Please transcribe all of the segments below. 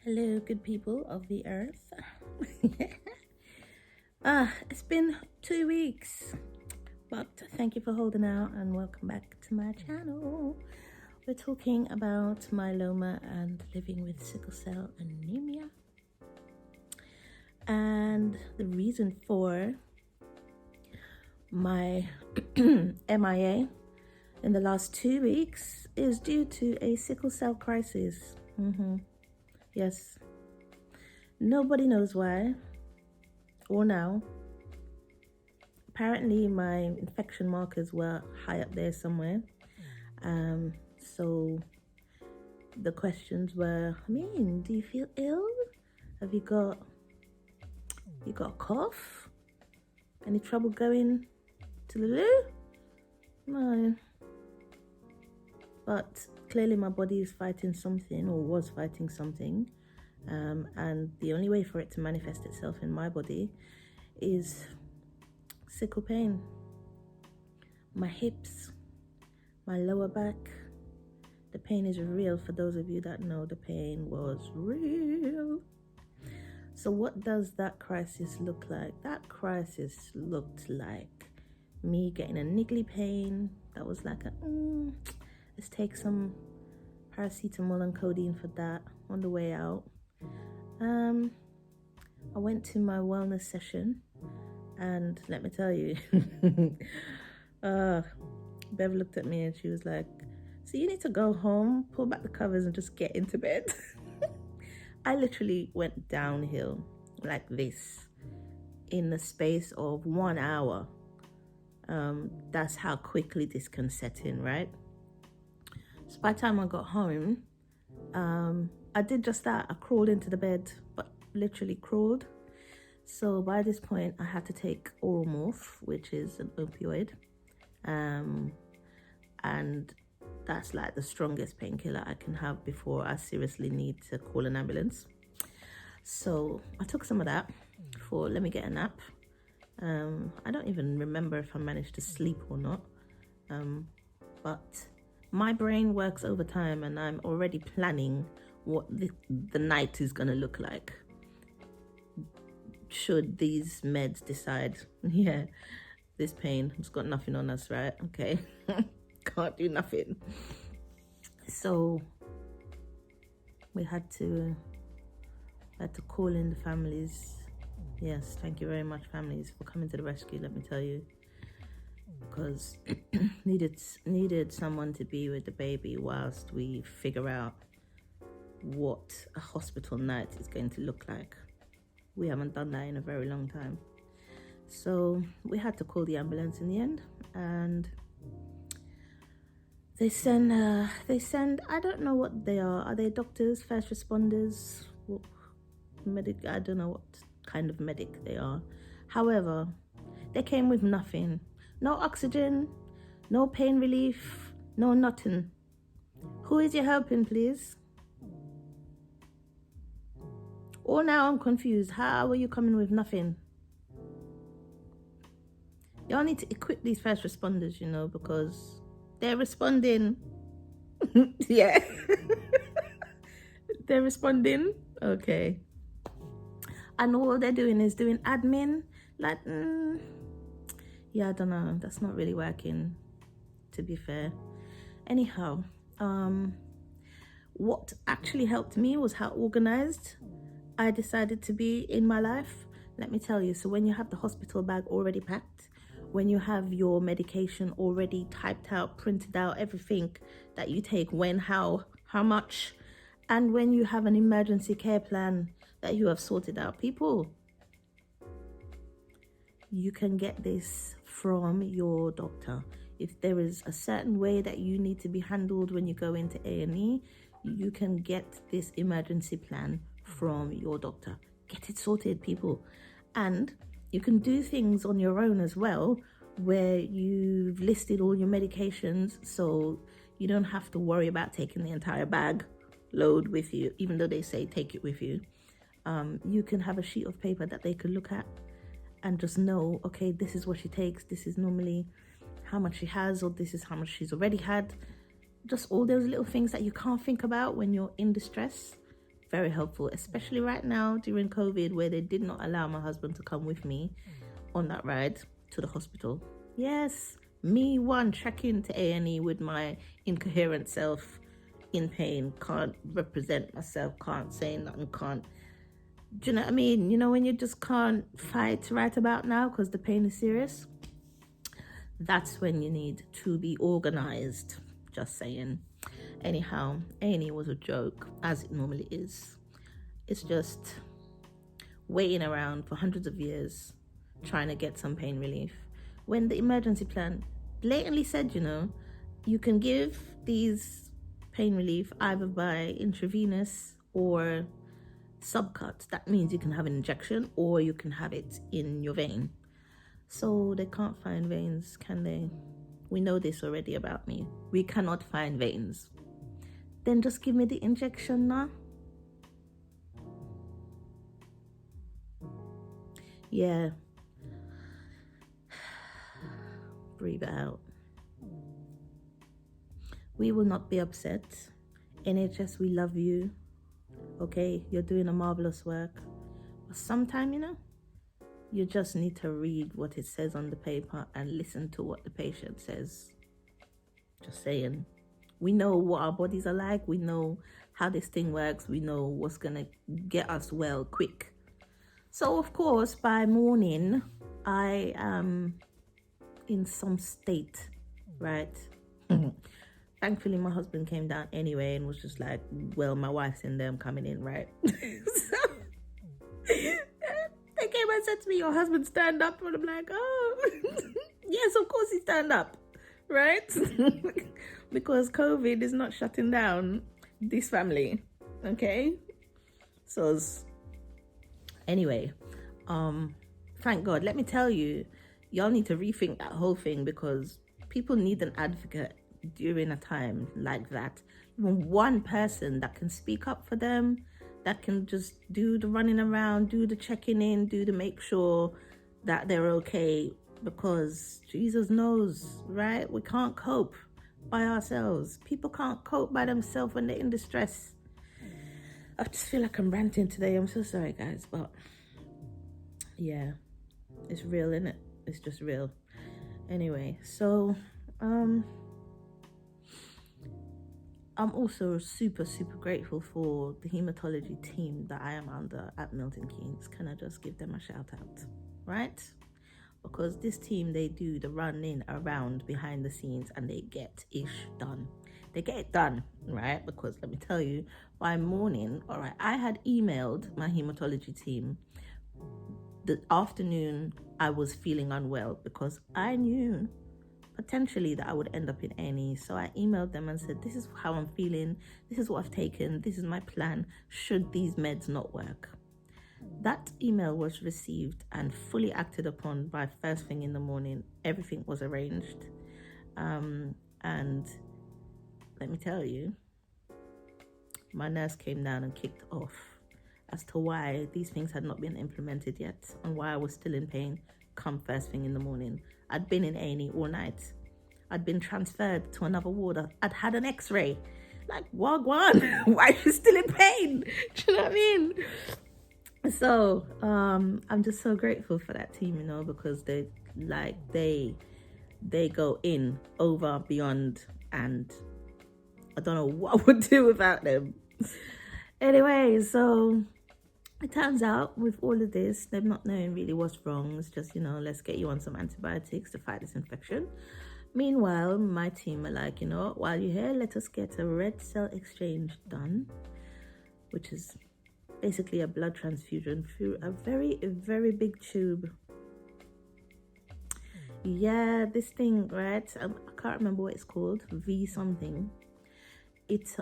Hello, good people of the earth. It's been 2 weeks, but thank you for holding out and welcome back to my channel. We're talking about myeloma and living with sickle cell anemia. And the reason for my MIA in the last 2 weeks is due to a sickle cell crisis. Yes, nobody knows why or now. Apparently my infection markers were high up there somewhere. So the questions were, do you feel ill? Have you got a cough? Any trouble going to the loo? No. But clearly my body is fighting something, or was fighting something. And the only way for it to manifest itself in my body is sickle pain. My hips, my lower back, the pain is real. For those of you that know, the pain was real. So what does that crisis look like? That crisis looked like me getting a niggly pain that was like let's take some paracetamol and codeine for that on the way out. I went to my wellness session, and let me tell you, Bev looked at me and she was like, so you need to go home, pull back the covers and just get into bed. I literally went downhill like this in the space of 1 hour. That's how quickly this can set in, right? So by the time I got home, I did just that. I crawled into the bed, but literally crawled. So by this point, I had to take oral morph, which is an opioid. And that's like the strongest painkiller I can have before I seriously need to call an ambulance. So I took some of that for let me get a nap. I don't even remember if I managed to sleep or not. But my brain works overtime, and I'm already planning what the night is going to look like should these meds decide, this pain has got nothing on us, right? Okay. Can't do nothing. So we had to call in the families. Yes, thank you very much, families, for coming to the rescue, let me tell you, because needed someone to be with the baby whilst we figure out what a hospital night is going to look like. We haven't done that in a very long time. So we had to call the ambulance in the end, and they send, I don't know what they are they doctors, first responders, medic? I don't know what kind of medic they are. However, they came with nothing. No oxygen, no pain relief, no nothing. Who is you helping, please? Or now I'm confused. How are you coming with nothing? Y'all need to equip these first responders, because they're responding. Yeah. They're responding. Okay. And all they're doing is doing admin. Like, yeah, I don't know. That's not really working, to be fair. Anyhow, what actually helped me was how organized I decided to be in my life. Let me tell you, so when you have the hospital bag already packed, when you have your medication already typed out, printed out, everything that you take, when, how much, and when you have an emergency care plan that you have sorted out, people, you can get this from your doctor. If there is a certain way that you need to be handled when you go into A&E, you can get this emergency plan from your doctor. Get it sorted, people. And you can do things on your own as well, where you've listed all your medications, so you don't have to worry about taking the entire bag load with you, even though they say take it with you. You can have a sheet of paper that they can look at and just know, okay, this is what she takes, this is normally how much she has, or this is how much she's already had. Just all those little things that you can't think about when you're in distress. very helpful, especially right now during COVID, where they did not allow my husband to come with me on that ride to the hospital. Yes, me trekking to A&E with my incoherent self in pain, can't represent myself, can't say nothing, can't. Do you know what I mean? You know, when you just can't fight right about now because the pain is serious? That's when you need to be organized. Just saying. Anyhow, A&E was a joke, as it normally is. It's just waiting around for hundreds of years trying to get some pain relief, when the emergency plan blatantly said, you know, you can give these pain relief either by intravenous or subcut. That means you can have an injection or you can have it in your vein. So they can't find veins, can they? We know this already about me. We cannot find veins. Then just give me the injection now. Yeah. Breathe out. We will not be upset. NHS, we love you. Okay, you're doing a marvelous work. But sometimes, you know, you just need to read what it says on the paper and listen to what the patient says. Just saying. We know what our bodies are like. We know how this thing works. We know what's going to get us well quick. So, of course, by morning, I am in some state, right? Thankfully, my husband came down anyway and was just like, well, my wife's in there, I'm coming in, right? So, they came and said to me, your husband stand up? And I'm like, oh, yes, of course he stand up, right? Because COVID is not shutting down this family, okay? So, anyway, thank God. Let me tell you, y'all need to rethink that whole thing, because people need an advocate during a time like that. Even one person that can speak up for them, that can just do the running around, do the checking in, do the make sure that they're okay, because Jesus knows, right? We can't cope by ourselves. People can't cope by themselves when they're in distress. I just feel like I'm ranting today. I'm so sorry, guys, but yeah, it's real, isn't it? It's just real. Anyway, so I'm also super grateful for the hematology team that I am under at Milton Keynes. Can I just give them a shout out, right? Because this team, they do the running around behind the scenes and they get ish done. They get it done, right? Because let me tell you, by morning, all right, I had emailed my hematology team the afternoon I was feeling unwell, because I knew potentially that I would end up in A&E. So I emailed them and said, this is how I'm feeling, this is what I've taken, this is my plan should these meds not work. That email was received and fully acted upon by first thing in the morning. Everything was arranged, and let me tell you, my nurse came down and kicked off as to why these things had not been implemented yet and why I was still in pain come first thing in the morning. I'd been in A&E all night. I'd been transferred to another ward. I'd had an x-ray. Like, wagwan, why are you still in pain? Do you know what I mean? So I'm just so grateful for that team, you know, because they go in over, beyond, and I don't know what I would do without them. Anyway, so it turns out with all of this, they're not knowing really what's wrong. It's just, you know, let's get you on some antibiotics to fight this infection. Meanwhile, my team are like, you know, while you're here, let us get a red cell exchange done, which is basically a blood transfusion through a very big tube. Yeah, this thing, right? I can't remember what it's called. V something. It's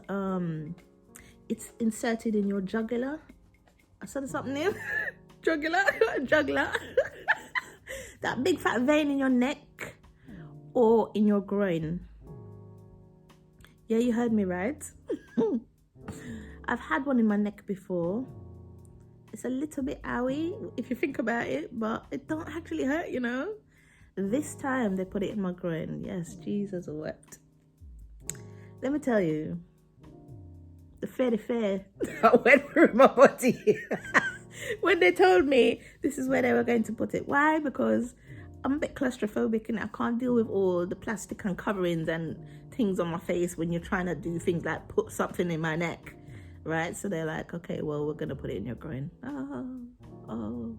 inserted in your jugular. I said something new. Jugular. That big fat vein in your neck or in your groin. Yeah, you heard me right. I've had one in my neck before. It's a little bit owie if you think about it, but it don't actually hurt, you know. This time they put it in my groin. Yes, Jesus wept. Let me tell you, the fair that went through my body when they told me this is where they were going to put it. Why? Because I'm a bit claustrophobic and I can't deal with all the plastic and coverings and things on my face when you're trying to do things like put something in my neck, right? So they're like, okay, well, we're gonna put it in your groin. Oh,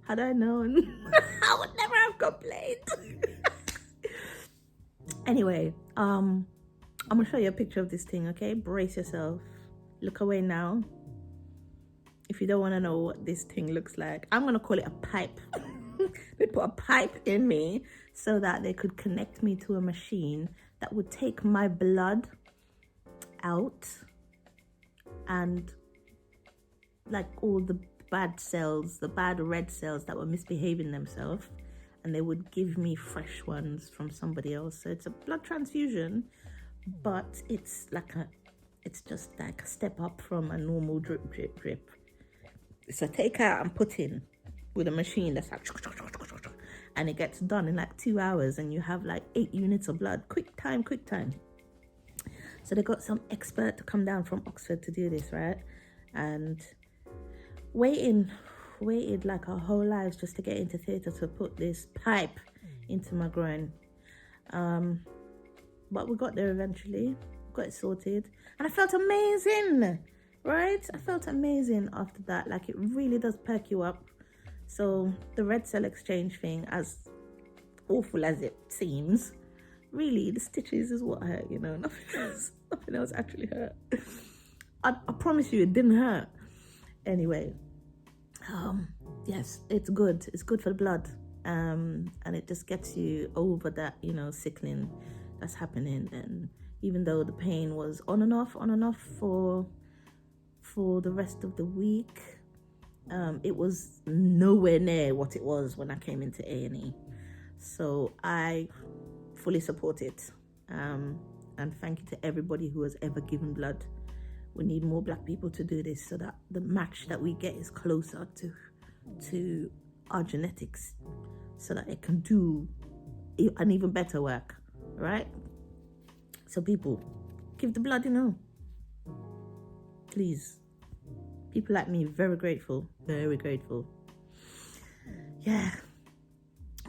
had I known, I would never have complained. Anyway, I'm gonna show you a picture of this thing, okay? Brace yourself. Look away now. If you don't want to know what this thing looks like, I'm gonna call it a pipe. They put a pipe in me so that they could connect me to a machine that would take my blood out and like all the bad cells, the bad red cells that were misbehaving themselves, and they would give me fresh ones from somebody else. So it's a blood transfusion, but it's just like a step up from a normal drip. So take out and put in with a machine that's like, and it gets done in like 2 hours, and you have like 8 units of blood. Quick time. So they got some expert to come down from Oxford to do this, right? And waited like our whole lives just to get into theatre to put this pipe into my groin. But we got there eventually, got it sorted, and I felt amazing, right? I felt amazing after that. Like, it really does perk you up. So the red cell exchange thing, as awful as it seems, really the stitches is what hurt, nothing else actually hurt. I promise you it didn't hurt. Anyway, yes, it's good for the blood, and it just gets you over that sickling that's happening. And even though the pain was on and off for the rest of the week, it was nowhere near what it was when I came into A&E. So I fully support it, and thank you to everybody who has ever given blood. We need more black people to do this so that the match that we get is closer to our genetics, so that it can do an even better work, right? So people, give the blood, please. People like me, very grateful. Yeah.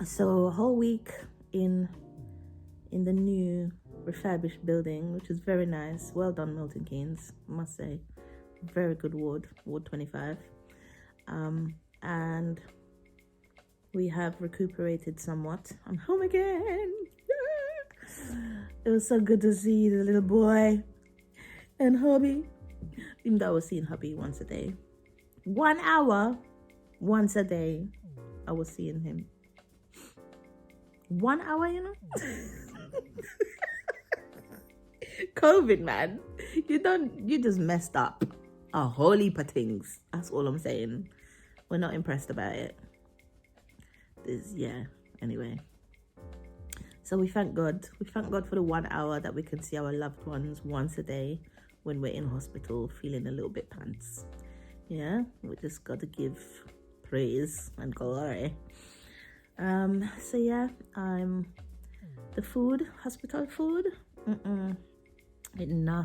So a whole week in the new refurbished building, which is very nice. Well done, Milton Keynes, I must say. Very good ward 25. And we have recuperated somewhat. I'm home again. It was so good to see the little boy and hubby. Even though I was seeing hubby once a day. 1 hour once a day, I was seeing him. 1 hour, COVID, man. You just messed up a whole heap of things. That's all I'm saying. We're not impressed about it. Anyway. So we thank God. We thank God for the 1 hour that we can see our loved ones once a day when we're in hospital feeling a little bit pants. Yeah, we just got to give praise and glory. So yeah, the food, hospital food, it never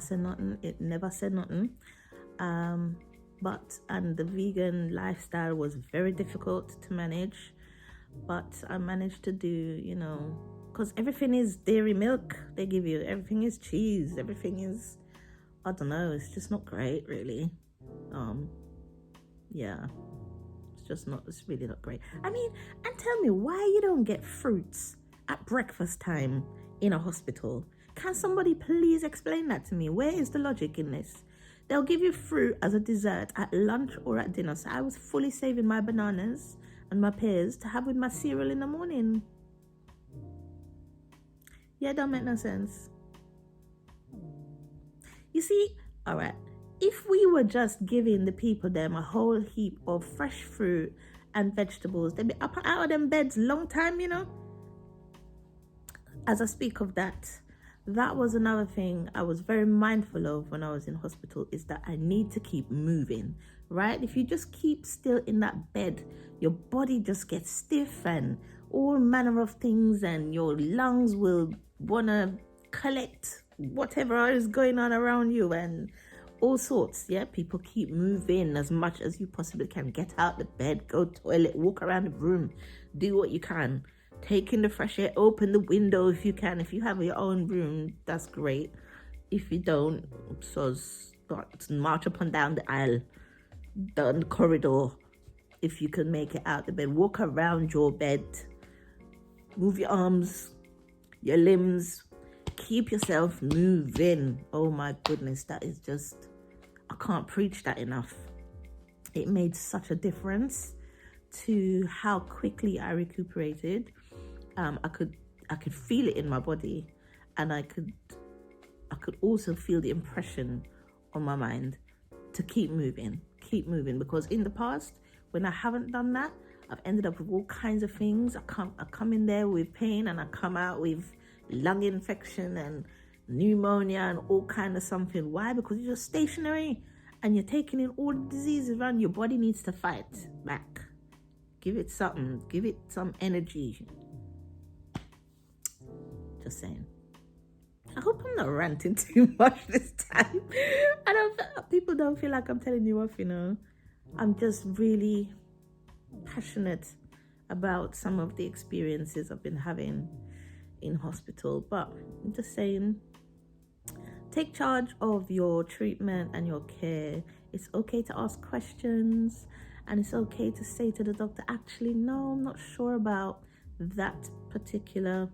said nothing. And the vegan lifestyle was very difficult to manage, but I managed to do, because everything is dairy milk they give you, everything is cheese, everything is, I don't know, it's just not great, really. Yeah, it's really not great. I mean, and tell me why you don't get fruits at breakfast time in a hospital. Can somebody please explain that to me? Where is the logic in this? They'll give you fruit as a dessert at lunch or at dinner. So I was fully saving my bananas and my pears to have with my cereal in the morning. Yeah, it don't make no sense. You see, all right, if we were just giving the people them a whole heap of fresh fruit and vegetables, they'd be up and out of them beds long time, As I speak of that was another thing I was very mindful of when I was in hospital, is that I need to keep moving, right? If you just keep still in that bed, your body just gets stiff and all manner of things, and your lungs will want to collect whatever is going on around you, and all sorts. Yeah, people keep moving as much as you possibly can. Get out the bed, go toilet, walk around the room, do what you can. Take in the fresh air, open the window if you can. If you have your own room, that's great. If you don't, so march up and down the aisle, down the corridor. If you can make it out the bed, walk around your bed, move your arms, your limbs, keep yourself moving. Oh my goodness, that is just, I can't preach that enough. It made such a difference to how quickly I recuperated. I could feel it in my body, and I could also feel the impression on my mind to keep moving, because in the past, when I haven't done that, I've ended up with all kinds of things. I come in there with pain, and I come out with lung infection and pneumonia and all kind of something. Why? Because you're just stationary and you're taking in all the diseases around. Your body needs to fight back. Give it something. Give it some energy. Just saying. I hope I'm not ranting too much this time. People don't feel like I'm telling you off, I'm just really passionate about some of the experiences I've been having in hospital. But I'm just saying, take charge of your treatment and your care. It's okay to ask questions, and it's okay to say to the doctor, actually, no, I'm not sure about that particular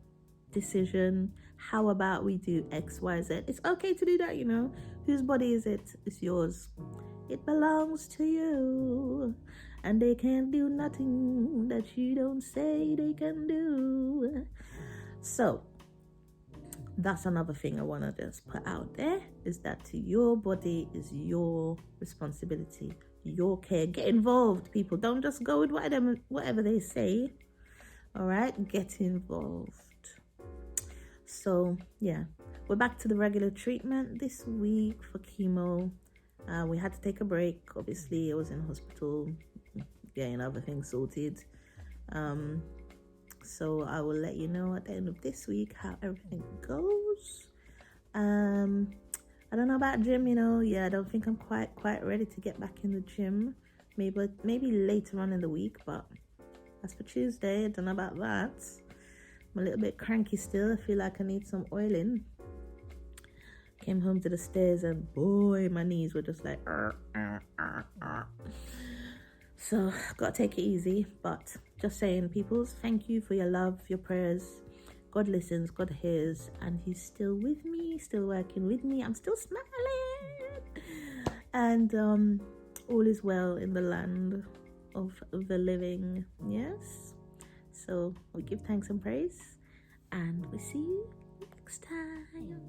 decision. How about we do X, Y, Z? It's okay to do that, Whose body is it? It's yours. It belongs to you, and they can't do nothing that you don't say they can do. So that's another thing I want to just put out there, is that your body is your responsibility, your care. Get involved, people. Don't just go with whatever they say. All right, get involved. So yeah, we're back to the regular treatment this week for chemo. We had to take a break. Obviously, I was in hospital getting other things sorted. So I will let you know at the end of this week how everything goes. I don't know about gym, I don't think I'm quite ready to get back in the gym. Maybe later on in the week, but as for Tuesday, I don't know about that. I'm a little bit cranky still. I feel like I need some oiling. Came home to the stairs and boy, my knees were just like So gotta take it easy. But just saying, peoples, thank you for your love, your prayers. God listens, God hears, and he's still with me, still working with me. I'm still smiling, and all is well in the land of the living. Yes, so we give thanks and praise, and we see you next time.